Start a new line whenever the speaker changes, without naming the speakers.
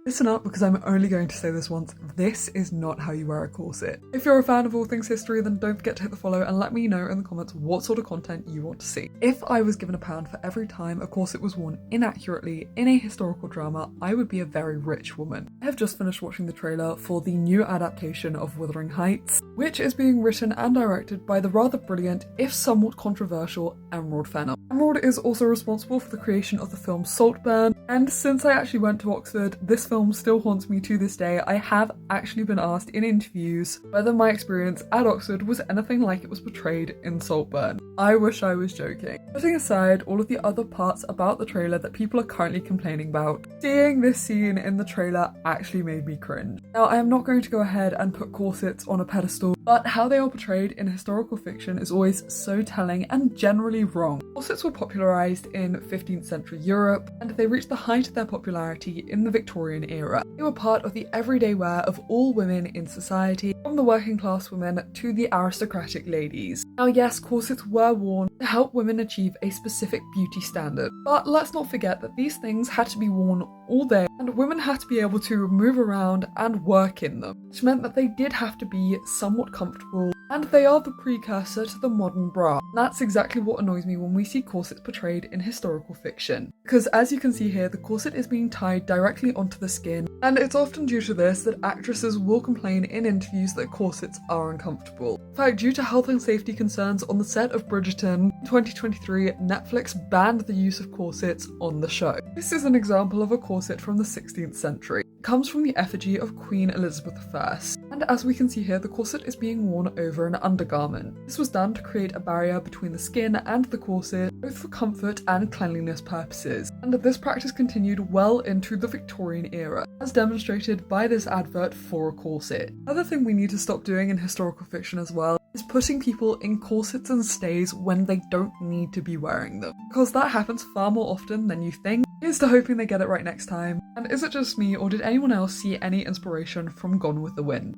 Listen up, because I'm only going to say this once. This is not how you wear a corset. If you're a fan of all things history, then don't forget to hit the follow and let me know in the comments what sort of content you want to see. If I was given £1 for every time a corset was worn inaccurately in a historical drama, I would be a very rich woman. I have just finished watching the trailer for the new adaptation of Wuthering Heights, which is being written and directed by the rather brilliant, if somewhat controversial, Emerald Fennell. Emerald is also responsible for the creation of the film Saltburn, and since I actually went to Oxford, this film still haunts me to this day. I have actually been asked in interviews whether my experience at Oxford was anything like it was portrayed in Saltburn. I wish I was joking. Putting aside all of the other parts about the trailer that people are currently complaining about, seeing this scene in the trailer actually made me cringe. Now, I am not going to go ahead and put corsets on a pedestal, but how they are portrayed in historical fiction is always so telling and generally wrong. Corsets were popularised in 15th century Europe, and they reached the height of their popularity in the Victorian era. They were part of the everyday wear of all women in society, from the working class women to the aristocratic ladies. Now yes, corsets were worn to help women achieve a specific beauty standard, but let's not forget that these things had to be worn all day, and women had to be able to move around and work in them, which meant that they did have to be somewhat comfortable, and they are the precursor to the modern bra. That's exactly what annoys me when we see corsets portrayed in historical fiction, because as you can see here, the corset is being tied directly onto the skin, and it's often due to this that actresses will complain in interviews that corsets are uncomfortable. In fact, due to health and safety concerns on the set of Bridgerton in 2023, Netflix banned the use of corsets on the show. This is an example of a corset from the 16th century. It comes from the effigy of Queen Elizabeth I, and as we can see here, the corset is being worn over an undergarment. This was done to create a barrier between the skin and the corset, both for comfort and cleanliness purposes, and this practice continued well into the Victorian era, as demonstrated by this advert for a corset. Another thing we need to stop doing in historical fiction as well is putting people in corsets and stays when they don't need to be wearing them, because that happens far more often than you think. Here's to hoping they get it right next time. And is it just me, or did anyone else see any inspiration from Gone with the Wind?